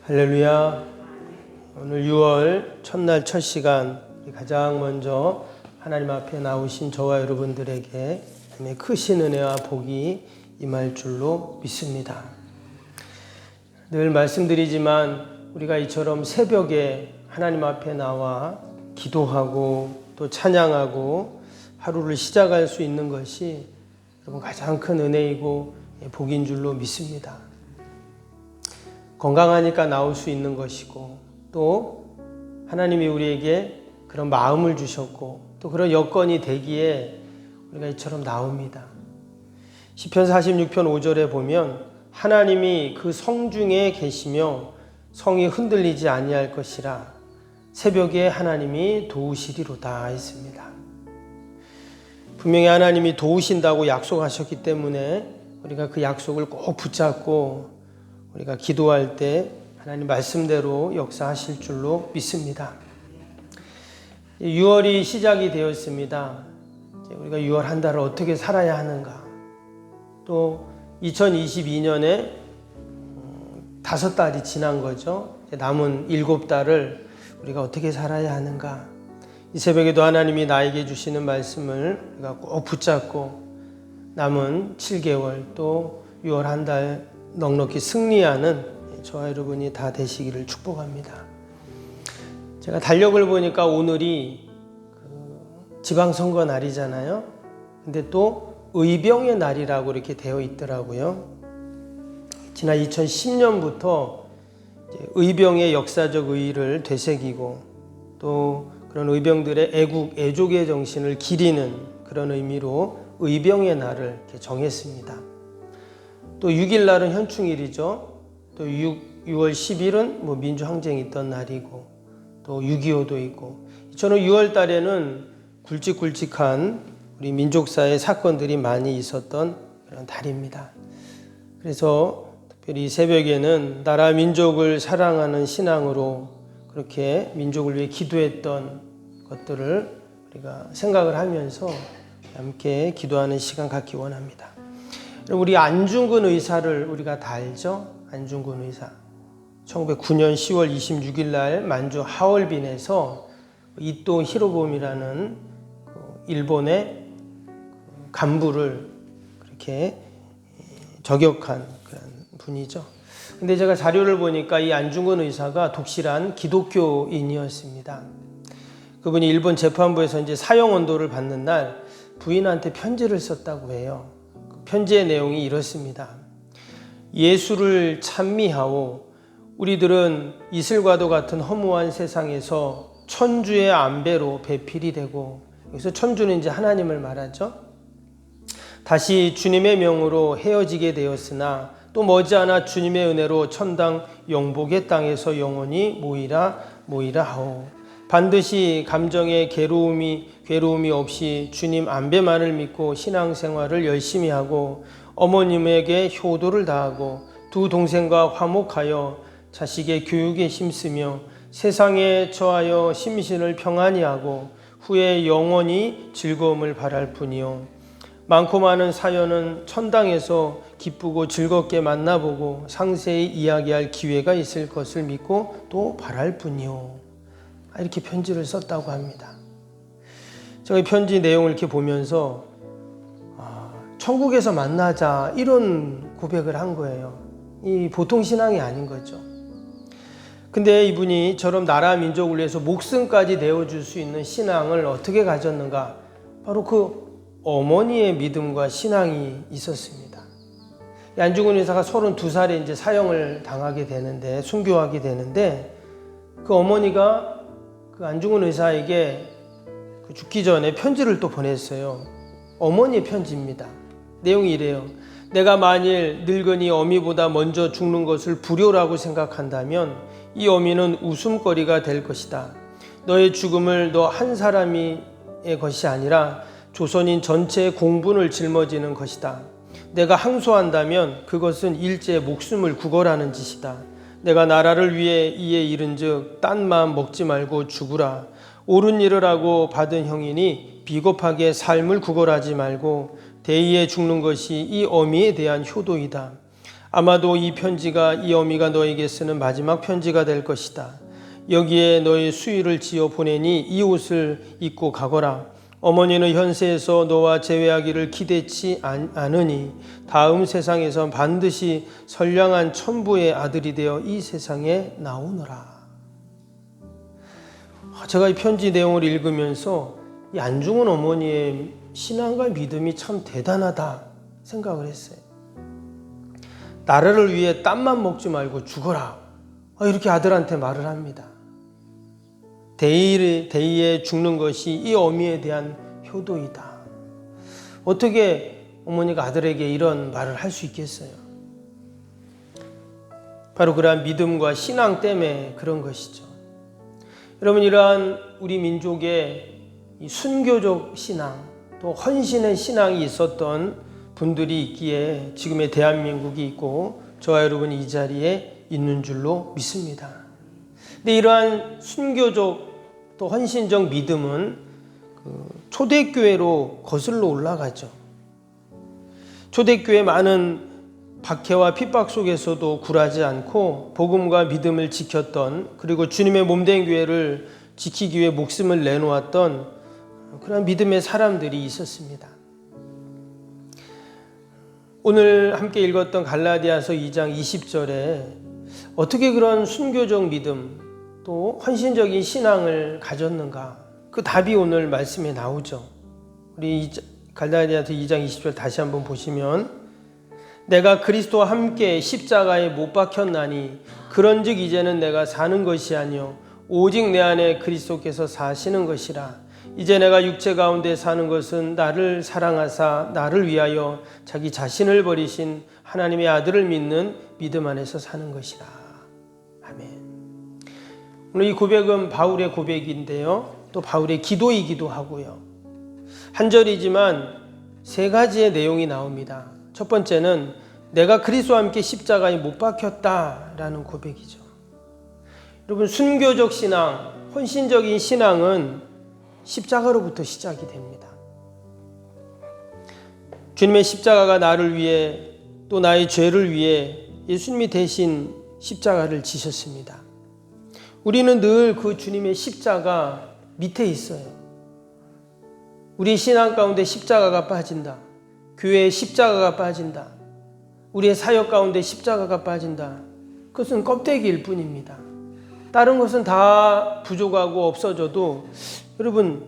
할렐루야. 오늘 6월 첫날 첫 시간 가장 먼저 하나님 앞에 나오신 저와 여러분들에게 크신 은혜와 복이 임할 줄로 믿습니다. 늘 말씀드리지만 우리가 이처럼 새벽에 하나님 앞에 나와 기도하고 또 찬양하고 하루를 시작할 수 있는 것이 여러분 가장 큰 은혜이고 복인 줄로 믿습니다. 건강하니까 나올 수 있는 것이고 또 하나님이 우리에게 그런 마음을 주셨고 또 그런 여건이 되기에 우리가 이처럼 나옵니다. 시편 46편 5절에 보면 하나님이 그 성중에 계시며 성이 흔들리지 아니할 것이라 새벽에 하나님이 도우시리로다 했습니다. 분명히 하나님이 도우신다고 약속하셨기 때문에 우리가 그 약속을 꼭 붙잡고 우리가 기도할 때 하나님 말씀대로 역사하실 줄로 믿습니다. 6월이 시작이 되었습니다. 우리가 6월 한 달을 어떻게 살아야 하는가? 또 2022년에 5달이 지난 거죠. 남은 7달을 우리가 어떻게 살아야 하는가? 이 새벽에도 하나님이 나에게 주시는 말씀을 우리가 꼭 붙잡고 남은 7개월 또 6월 한 달 넉넉히 승리하는 저와 여러분이 다 되시기를 축복합니다. 제가 달력을 보니까 오늘이 지방선거 날이잖아요. 근데 또 의병의 날이라고 이렇게 되어 있더라고요. 지난 2010년부터 의병의 역사적 의의를 되새기고 또 그런 의병들의 애국, 애족의 정신을 기리는 그런 의미로 의병의 날을 이렇게 정했습니다. 또 6일 날은 현충일이죠. 또 6월 10일은 민주항쟁이 있던 날이고 또 6.25도 있고 저는 6월 달에는 굵직굵직한 우리 민족사의 사건들이 많이 있었던 그런 달입니다. 그래서 특별히 새벽에는 나라 민족을 사랑하는 신앙으로 그렇게 민족을 위해 기도했던 것들을 우리가 생각을 하면서 함께 기도하는 시간 갖기 원합니다. 우리 안중근 의사를 우리가 다 알죠? 안중근 의사. 1909년 10월 26일 날 만주 하얼빈에서 이토 히로부미라는 일본의 간부를 그렇게 저격한 그런 분이죠. 근데 제가 자료를 보니까 이 안중근 의사가 독실한 기독교인이었습니다. 그분이 일본 재판부에서 이제 사형 언도를 받는 날 부인한테 편지를 썼다고 해요. 편지의 내용이 이렇습니다. 예수를 찬미하오. 우리들은 이슬과도 같은 허무한 세상에서 천주의 안배로 배필이 되고, 여기서 천주는 이제 하나님을 말하죠. 다시 주님의 명으로 헤어지게 되었으나 또 머지않아 주님의 은혜로 천당 영복의 땅에서 영원히 모이라 하오. 반드시 감정의 괴로움이 없이 주님 안배만을 믿고 신앙생활을 열심히 하고 어머님에게 효도를 다하고 두 동생과 화목하여 자식의 교육에 힘쓰며 세상에 처하여 심신을 평안히 하고 후에 영원히 즐거움을 바랄 뿐이요. 많고 많은 사연은 천당에서 기쁘고 즐겁게 만나보고 상세히 이야기할 기회가 있을 것을 믿고 또 바랄 뿐이요. 이렇게 편지를 썼다고 합니다. 제가 이 편지 내용을 이렇게 보면서 천국에서 만나자 이런 고백을 한 거예요. 이 보통 신앙이 아닌 거죠. 근데 이분이 저런 나라 민족을 위해서 목숨까지 내어줄 수 있는 신앙을 어떻게 가졌는가? 바로 그 어머니의 믿음과 신앙이 있었습니다. 안중근 의사가 32살에 이제 사형을 당하게 되는데 순교하게 되는데 그 어머니가 그 안중근 의사에게 죽기 전에 편지를 또 보냈어요. 어머니의 편지입니다. 내용이 이래요. 내가 만일 늙은이 어미보다 먼저 죽는 것을 불효라고 생각한다면 이 어미는 웃음거리가 될 것이다. 너의 죽음을 너 한 사람의 것이 아니라 조선인 전체의 공분을 짊어지는 것이다. 내가 항소한다면 그것은 일제의 목숨을 구걸하는 짓이다. 내가 나라를 위해 이에 이른즉 딴 마음 먹지 말고 죽으라. 옳은 일을 하고 받은 형이니 비겁하게 삶을 구걸하지 말고 대의에 죽는 것이 이 어미에 대한 효도이다. 아마도 이 편지가 이 어미가 너에게 쓰는 마지막 편지가 될 것이다. 여기에 너의 수의를 지어 보내니 이 옷을 입고 가거라. 어머니는 현세에서 너와 재회하기를 기대치 않으니 다음 세상에서 반드시 선량한 천부의 아들이 되어 이 세상에 나오너라. 제가 이 편지 내용을 읽으면서 이 안중근 어머니의 신앙과 믿음이 참 대단하다 생각을 했어요. 나라를 위해 땀만 먹지 말고 죽어라. 이렇게 아들한테 말을 합니다. 대의에 죽는 것이 이 어미에 대한 효도이다. 어떻게 어머니가 아들에게 이런 말을 할 수 있겠어요? 바로 그러한 믿음과 신앙 때문에 그런 것이죠. 여러분, 이러한 우리 민족의 이 순교적 신앙, 또 헌신의 신앙이 있었던 분들이 있기에 지금의 대한민국이 있고 저와 여러분이 이 자리에 있는 줄로 믿습니다. 근데 이러한 순교적 또 헌신적 믿음은 초대교회로 거슬러 올라가죠. 초대교회 많은 박해와 핍박 속에서도 굴하지 않고 복음과 믿음을 지켰던, 그리고 주님의 몸된 교회를 지키기 위해 목숨을 내놓았던 그런 믿음의 사람들이 있었습니다. 오늘 함께 읽었던 갈라디아서 2장 20절에 어떻게 그런 순교적 믿음 또 헌신적인 신앙을 가졌는가, 그 답이 오늘 말씀에 나오죠. 우리 갈라디아서 2장 20절 다시 한번 보시면, 내가 그리스도와 함께 십자가에 못 박혔나니 그런즉 이제는 내가 사는 것이 아니요 오직 내 안에 그리스도께서 사시는 것이라. 이제 내가 육체 가운데 사는 것은 나를 사랑하사 나를 위하여 자기 자신을 버리신 하나님의 아들을 믿는 믿음 안에서 사는 것이라. 아멘. 오늘 이 고백은 바울의 고백인데요, 또 바울의 기도이기도 하고요. 한 절이지만 세 가지의 내용이 나옵니다. 첫 번째는 내가 그리스도와 함께 십자가에 못 박혔다라는 고백이죠. 여러분, 순교적 신앙, 헌신적인 신앙은 십자가로부터 시작이 됩니다. 주님의 십자가가 나를 위해 또 나의 죄를 위해 예수님이 대신 십자가를 지셨습니다. 우리는 늘 그 주님의 십자가 밑에 있어요. 우리 신앙 가운데 십자가가 빠진다. 교회의 십자가가 빠진다. 우리의 사역 가운데 십자가가 빠진다. 그것은 껍데기일 뿐입니다. 다른 것은 다 부족하고 없어져도 여러분,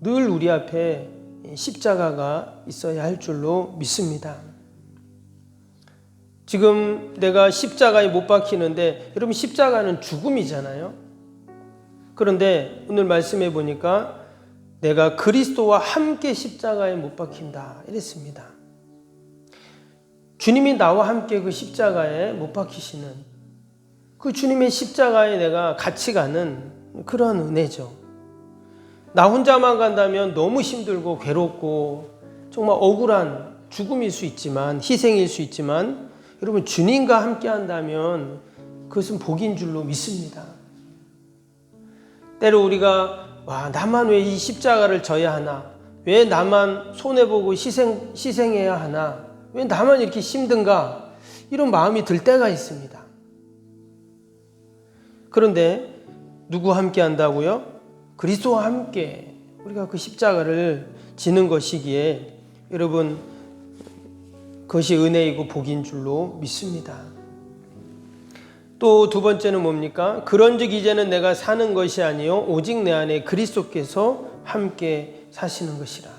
늘 우리 앞에 십자가가 있어야 할 줄로 믿습니다. 지금 내가 십자가에 못 박히는데, 여러분, 십자가는 죽음이잖아요. 그런데 오늘 말씀해 보니까 내가 그리스도와 함께 십자가에 못 박힌다 이랬습니다. 주님이 나와 함께 그 십자가에 못 박히시는 그 주님의 십자가에 내가 같이 가는 그런 은혜죠. 나 혼자만 간다면 너무 힘들고 괴롭고 정말 억울한 죽음일 수 있지만, 희생일 수 있지만, 여러분, 주님과 함께 한다면 그것은 복인 줄로 믿습니다. 때로 우리가 나만 왜 이 십자가를 져야 하나, 왜 나만 손해보고 희생해야 하나, 왜 나만 이렇게 힘든가, 이런 마음이 들 때가 있습니다. 그런데 누구 함께 한다고요? 그리스도와 함께 우리가 그 십자가를 지는 것이기에 여러분, 그것이 은혜이고 복인 줄로 믿습니다. 또 두 번째는 뭡니까? 그런즉 이제는 내가 사는 것이 아니요 오직 내 안에 그리스도께서 함께 사시는 것이라.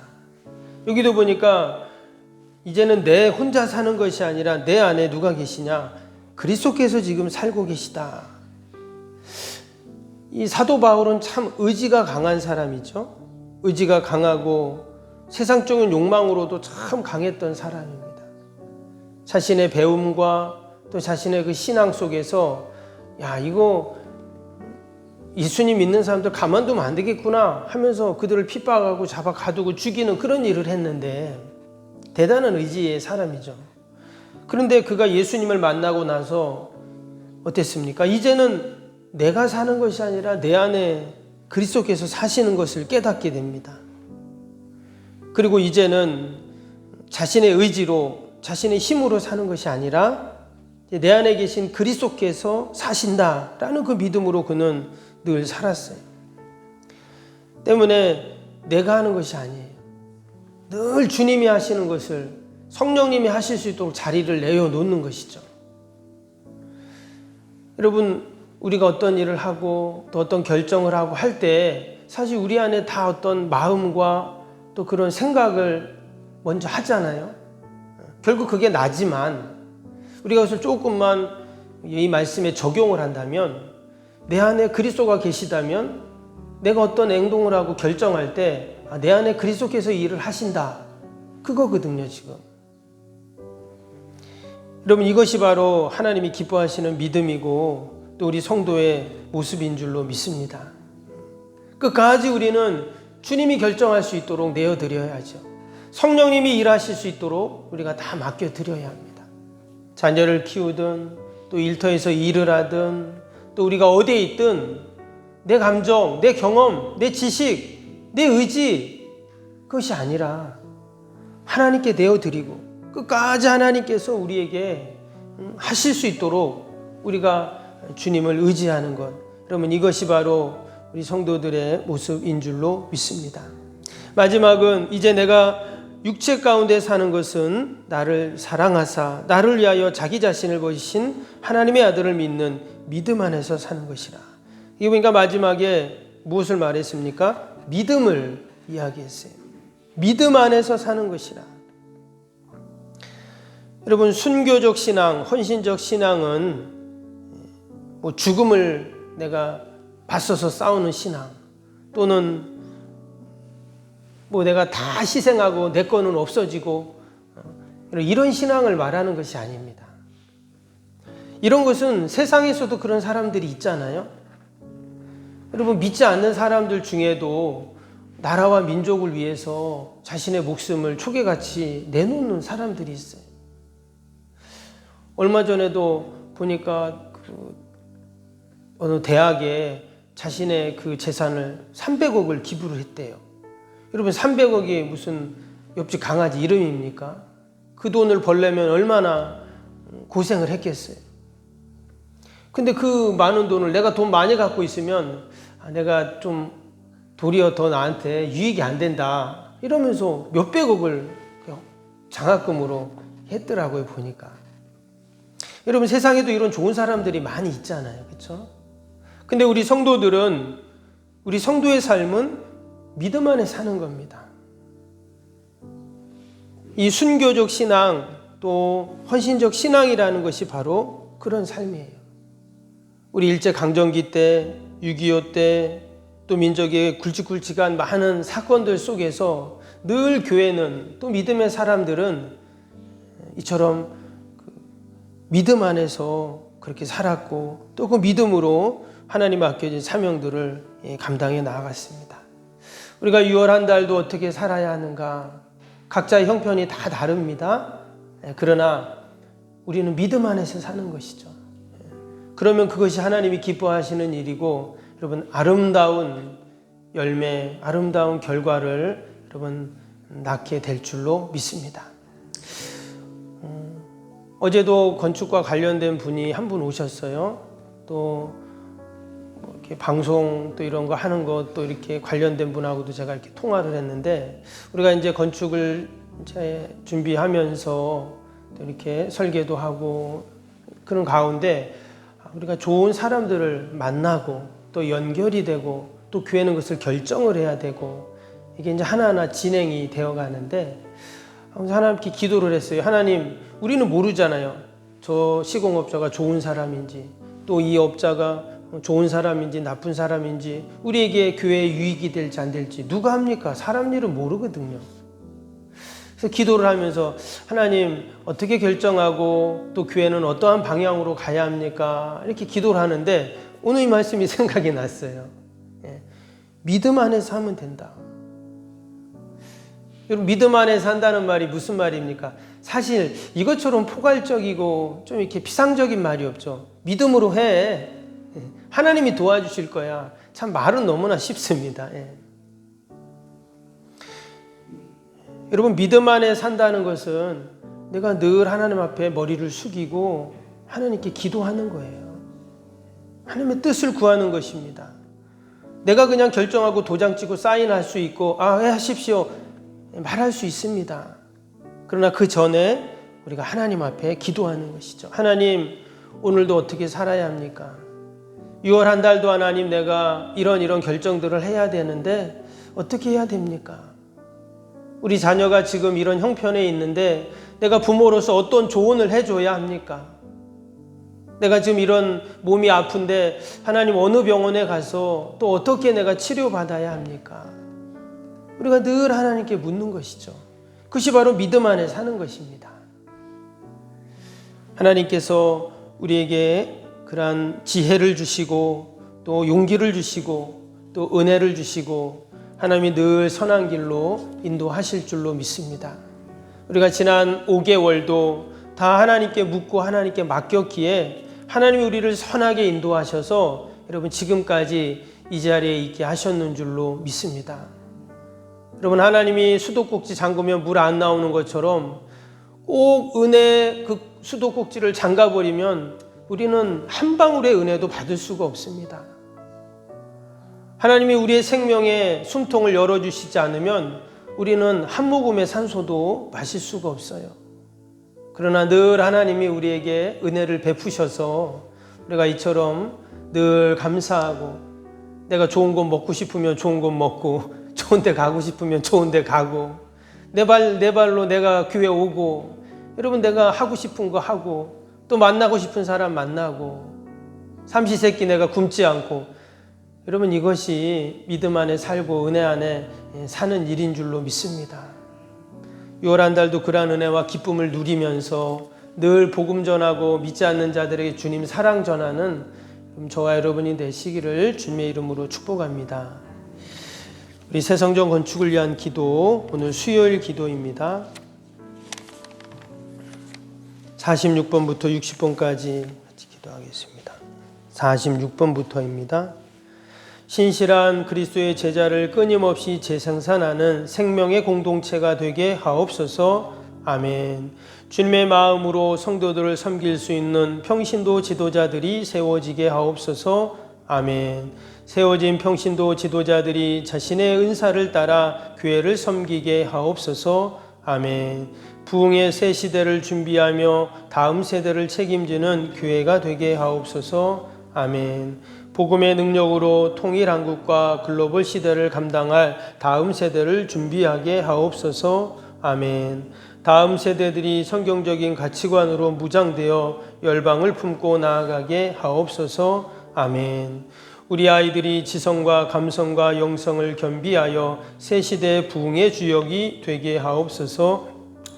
여기도 보니까 이제는 내 혼자 사는 것이 아니라 내 안에 누가 계시냐? 그리스도께서 지금 살고 계시다. 이 사도 바울은 참 의지가 강한 사람이죠. 의지가 강하고 세상적인 욕망으로도 참 강했던 사람입니다. 자신의 배움과 또 자신의 그 신앙 속에서 이거 예수님 믿는 사람들 가만두면 안 되겠구나 하면서 그들을 핍박하고 잡아 가두고 죽이는 그런 일을 했는데, 대단한 의지의 사람이죠. 그런데 그가 예수님을 만나고 나서 어땠습니까? 이제는 내가 사는 것이 아니라 내 안에 그리스도께서 사시는 것을 깨닫게 됩니다. 그리고 이제는 자신의 의지로, 자신의 힘으로 사는 것이 아니라 내 안에 계신 그리스도께서 사신다라는 그 믿음으로 그는 늘 살았어요. 때문에 내가 하는 것이 아니에요. 늘 주님이 하시는 것을 성령님이 하실 수 있도록 자리를 내어놓는 것이죠. 여러분, 우리가 어떤 일을 하고 또 어떤 결정을 하고 할 때 사실 우리 안에 다 어떤 마음과 또 그런 생각을 먼저 하잖아요. 결국 그게 나지만 우리가 그것을 조금만 이 말씀에 적용을 한다면 내 안에 그리스도가 계시다면 내가 어떤 행동을 하고 결정할 때 내 안에 그리스도께서 일을 하신다. 그거거든요, 지금. 여러분, 이것이 바로 하나님이 기뻐하시는 믿음이고 또 우리 성도의 모습인 줄로 믿습니다. 끝까지 우리는 주님이 결정할 수 있도록 내어드려야죠. 성령님이 일하실 수 있도록 우리가 다 맡겨드려야 합니다. 자녀를 키우든 또 일터에서 일을 하든 또 우리가 어디에 있든 내 감정, 내 경험, 내 지식, 내 의지 그것이 아니라 하나님께 내어드리고 끝까지 하나님께서 우리에게 하실 수 있도록 우리가 주님을 의지하는 것. 여러분, 이것이 바로 우리 성도들의 모습인 줄로 믿습니다. 마지막은 이제 내가 육체 가운데 사는 것은 나를 사랑하사 나를 위하여 자기 자신을 버리신 하나님의 아들을 믿는 믿음 안에서 사는 것이라. 이게 보니까 마지막에 무엇을 말했습니까? 믿음을 이야기했어요. 믿음 안에서 사는 것이라. 여러분, 순교적 신앙, 헌신적 신앙은 뭐 죽음을 내가 맞서서 싸우는 신앙 또는 뭐 내가 다 희생하고 내 거는 없어지고 이런 신앙을 말하는 것이 아닙니다. 이런 것은 세상에서도 그런 사람들이 있잖아요. 여러분, 믿지 않는 사람들 중에도 나라와 민족을 위해서 자신의 목숨을 초계같이 내놓는 사람들이 있어요. 얼마 전에도 보니까 어느 대학에 자신의 그 재산을 300억을 기부를 했대요. 여러분, 300억이 무슨 옆집 강아지 이름입니까? 그 돈을 벌려면 얼마나 고생을 했겠어요. 근데 그 많은 돈을 내가 돈 많이 갖고 있으면 내가 좀 도리어 더 나한테 유익이 안 된다 이러면서 몇백억을 장학금으로 했더라고요, 보니까. 여러분, 세상에도 이런 좋은 사람들이 많이 있잖아요, 그렇죠? 근데 우리 성도들은, 우리 성도의 삶은 믿음 안에 사는 겁니다. 이 순교적 신앙 또 헌신적 신앙이라는 것이 바로 그런 삶이에요. 우리 일제강점기 때, 6.25 때, 또 민족의 굵직굵직한 많은 사건들 속에서 늘 교회는 또 믿음의 사람들은 이처럼 믿음 안에서 그렇게 살았고 또 그 믿음으로 하나님 맡겨진 사명들을 감당해 나아갔습니다. 우리가 6월 한 달도 어떻게 살아야 하는가? 각자의 형편이 다 다릅니다. 그러나 우리는 믿음 안에서 사는 것이죠. 그러면 그것이 하나님이 기뻐하시는 일이고 여러분, 아름다운 열매, 아름다운 결과를 여러분 낳게 될 줄로 믿습니다. 어제도 건축과 관련된 분이 한 분 오셨어요. 또 이렇게 방송 또 이런 거 하는 것 또 이렇게 관련된 분하고도 제가 이렇게 통화를 했는데 우리가 이제 건축을 이제 준비하면서 또 이렇게 설계도 하고 그런 가운데 우리가 좋은 사람들을 만나고 또 연결이 되고 또 교회는 그것을 결정을 해야 되고 이게 이제 하나하나 진행이 되어 가는데 하나님께 기도를 했어요. 하나님, 우리는 모르잖아요. 저 시공업자가 좋은 사람인지 또 이 업자가 좋은 사람인지 나쁜 사람인지 우리에게 교회에 유익이 될지 안 될지 누가 합니까? 사람 일은 모르거든요. 그래서 기도를 하면서 하나님 어떻게 결정하고 또 교회는 어떠한 방향으로 가야 합니까? 이렇게 기도를 하는데 오늘 이 말씀이 생각이 났어요. 믿음 안에서 하면 된다. 여러분, 믿음 안에서 한다는 말이 무슨 말입니까? 사실 이것처럼 포괄적이고 좀 이렇게 피상적인 말이 없죠. 믿음으로 해. 하나님이 도와주실 거야. 참 말은 너무나 쉽습니다. 여러분, 믿음 안에 산다는 것은 내가 늘 하나님 앞에 머리를 숙이고 하나님께 기도하는 거예요. 하나님의 뜻을 구하는 것입니다. 내가 그냥 결정하고 도장 찍고 사인할 수 있고 하십시오 말할 수 있습니다. 그러나 그 전에 우리가 하나님 앞에 기도하는 것이죠. 하나님, 오늘도 어떻게 살아야 합니까? 6월 한 달도 하나님, 내가 이런 결정들을 해야 되는데 어떻게 해야 됩니까? 우리 자녀가 지금 이런 형편에 있는데 내가 부모로서 어떤 조언을 해줘야 합니까? 내가 지금 이런 몸이 아픈데 하나님, 어느 병원에 가서 또 어떻게 내가 치료받아야 합니까? 우리가 늘 하나님께 묻는 것이죠. 그것이 바로 믿음 안에 사는 것입니다. 하나님께서 우리에게 그러한 지혜를 주시고 또 용기를 주시고 또 은혜를 주시고 하나님이 늘 선한 길로 인도하실 줄로 믿습니다. 우리가 지난 5개월도 다 하나님께 묻고 하나님께 맡겼기에 하나님이 우리를 선하게 인도하셔서 여러분 지금까지 이 자리에 있게 하셨는 줄로 믿습니다. 여러분, 하나님이 수도꼭지 잠그면 물 안 나오는 것처럼 꼭 은혜 그 수도꼭지를 잠가버리면 우리는 한 방울의 은혜도 받을 수가 없습니다. 하나님이 우리의 생명의 숨통을 열어주시지 않으면 우리는 한 모금의 산소도 마실 수가 없어요. 그러나 늘 하나님이 우리에게 은혜를 베푸셔서 우리가 이처럼 늘 감사하고, 내가 좋은 것 먹고 싶으면 좋은 것 먹고, 좋은 데 가고 싶으면 좋은 데 가고, 내 발로 내가 교회 오고, 여러분 내가 하고 싶은 거 하고, 또 만나고 싶은 사람 만나고, 삼시세끼 내가 굶지 않고, 여러분 이것이 믿음 안에 살고 은혜 안에 사는 일인 줄로 믿습니다. 6월 한 달도 그러한 은혜와 기쁨을 누리면서 늘 복음 전하고 믿지 않는 자들에게 주님 사랑 전하는 저와 여러분이 되시기를 주님의 이름으로 축복합니다. 우리 새 성전 건축을 위한 기도, 오늘 수요일 기도입니다. 46번부터 60번까지 같이 기도하겠습니다. 46번부터입니다. 신실한 그리스도의 제자를 끊임없이 재생산하는 생명의 공동체가 되게 하옵소서. 아멘. 주님의 마음으로 성도들을 섬길 수 있는 평신도 지도자들이 세워지게 하옵소서. 아멘. 세워진 평신도 지도자들이 자신의 은사를 따라 교회를 섬기게 하옵소서. 아멘. 부흥의 새 시대를 준비하며 다음 세대를 책임지는 교회가 되게 하옵소서. 아멘. 복음의 능력으로 통일 한국과 글로벌 시대를 감당할 다음 세대를 준비하게 하옵소서. 아멘. 다음 세대들이 성경적인 가치관으로 무장되어 열방을 품고 나아가게 하옵소서. 아멘. 우리 아이들이 지성과 감성과 영성을 겸비하여 새 시대의 부흥의 주역이 되게 하옵소서.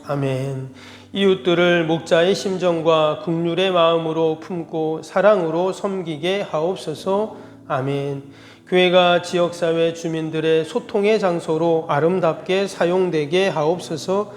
아멘. 이웃들을 목자의 심정과 긍휼의 마음으로 품고 사랑으로 섬기게 하옵소서. 아멘. 교회가 지역사회 주민들의 소통의 장소로 아름답게 사용되게 하옵소서.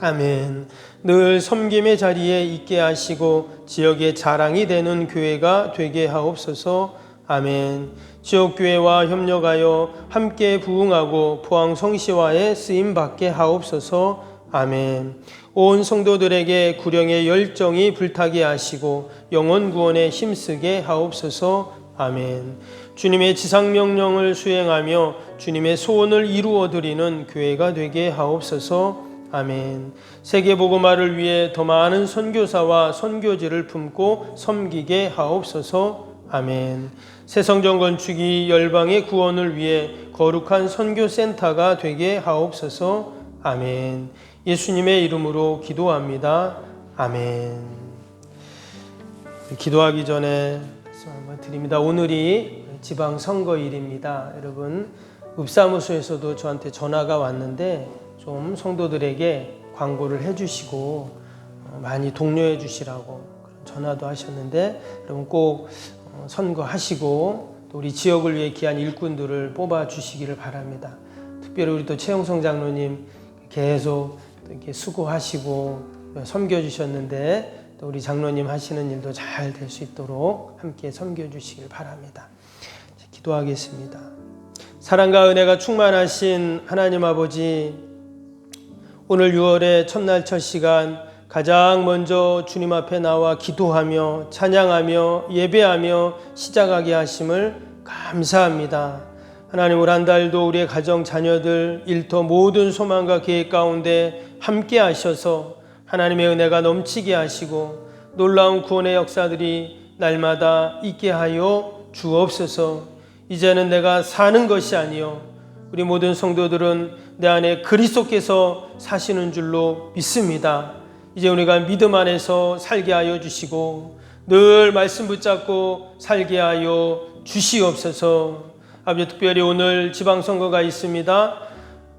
아멘. 늘 섬김의 자리에 있게 하시고 지역의 자랑이 되는 교회가 되게 하옵소서. 아멘. 지역교회와 협력하여 함께 부흥하고 포항 성시화에 쓰임받게 하옵소서. 아멘. 온 성도들에게 구령의 열정이 불타게 하시고 영혼 구원에 힘쓰게 하옵소서. 아멘. 주님의 지상명령을 수행하며 주님의 소원을 이루어드리는 교회가 되게 하옵소서. 아멘. 세계복음화를 위해 더 많은 선교사와 선교지를 품고 섬기게 하옵소서. 아멘. 새성전 건축이 열방의 구원을 위해 거룩한 선교센터가 되게 하옵소서. 아멘. 예수님의 이름으로 기도합니다. 아멘. 기도하기 전에 말씀 한번 드립니다. 오늘이 지방선거일입니다. 여러분, 읍사무소에서도 저한테 전화가 왔는데 좀 성도들에게 광고를 해주시고 많이 독려해 주시라고 전화도 하셨는데, 여러분 꼭 선거하시고 또 우리 지역을 위해 귀한 일꾼들을 뽑아 주시기를 바랍니다. 특별히 우리 또 최영성 장로님 계속 이렇게 수고하시고 섬겨주셨는데 또 우리 장로님 하시는 일도 잘 될 수 있도록 함께 섬겨주시길 바랍니다. 기도하겠습니다. 사랑과 은혜가 충만하신 하나님 아버지, 오늘 6월의 첫날 첫 시간 가장 먼저 주님 앞에 나와 기도하며 찬양하며 예배하며 시작하게 하심을 감사합니다. 하나님, 올 한 달도 우리의 가정, 자녀들, 일터 모든 소망과 계획 가운데 함께 하셔서 하나님의 은혜가 넘치게 하시고 놀라운 구원의 역사들이 날마다 있게 하여 주옵소서. 이제는 내가 사는 것이 아니요 우리 모든 성도들은 내 안에 그리스도께서 사시는 줄로 믿습니다. 이제 우리가 믿음 안에서 살게 하여 주시고 늘 말씀 붙잡고 살게 하여 주시옵소서. 아버지, 특별히 오늘 지방선거가 있습니다.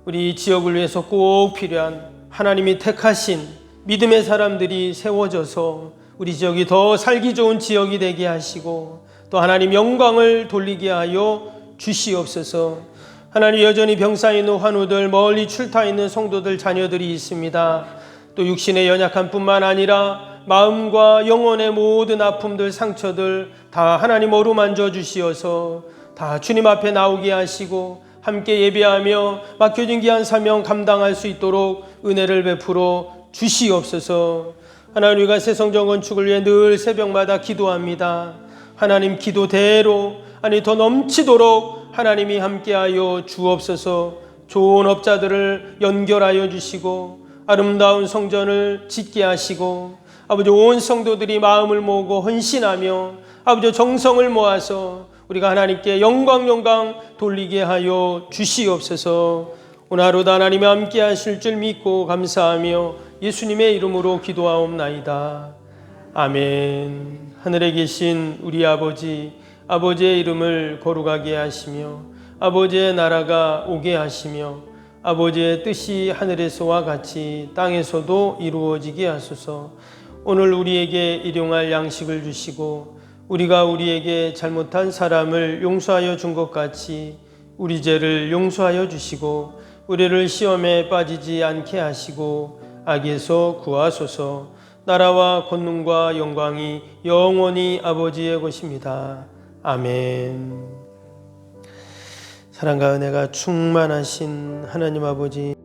우리 지역을 위해서 꼭 필요한 하나님이 택하신 믿음의 사람들이 세워져서 우리 지역이 더 살기 좋은 지역이 되게 하시고 또 하나님 영광을 돌리게 하여 주시옵소서. 하나님, 여전히 병사 있는 환우들, 멀리 출타 있는 성도들, 자녀들이 있습니다. 또 육신의 연약한 뿐만 아니라 마음과 영혼의 모든 아픔들, 상처들 다 하나님 어루만져 주시어서 다 주님 앞에 나오게 하시고 함께 예배하며 맡겨진 귀한 사명 감당할 수 있도록 은혜를 베풀어 주시옵소서. 하나님, 우리가 새성전 건축을 위해 늘 새벽마다 기도합니다. 하나님, 기도대로 더 넘치도록 하나님이 함께하여 주옵소서. 좋은 업자들을 연결하여 주시고 아름다운 성전을 짓게 하시고 아버지, 온 성도들이 마음을 모으고 헌신하며 아버지 정성을 모아서 우리가 하나님께 영광 돌리게 하여 주시옵소서. 오늘 하루도 하나님이 함께 하실 줄 믿고 감사하며 예수님의 이름으로 기도하옵나이다. 아멘. 하늘에 계신 우리 아버지, 아버지의 이름을 거룩하게 하시며 아버지의 나라가 오게 하시며 아버지의 뜻이 하늘에서와 같이 땅에서도 이루어지게 하소서. 오늘 우리에게 일용할 양식을 주시고 우리가 우리에게 잘못한 사람을 용서하여 준 것 같이 우리 죄를 용서하여 주시고 우리를 시험에 빠지지 않게 하시고 악에서 구하소서. 나라와 권능과 영광이 영원히 아버지의 것입니다. 아멘. 사랑과 은혜가 충만하신 하나님 아버지,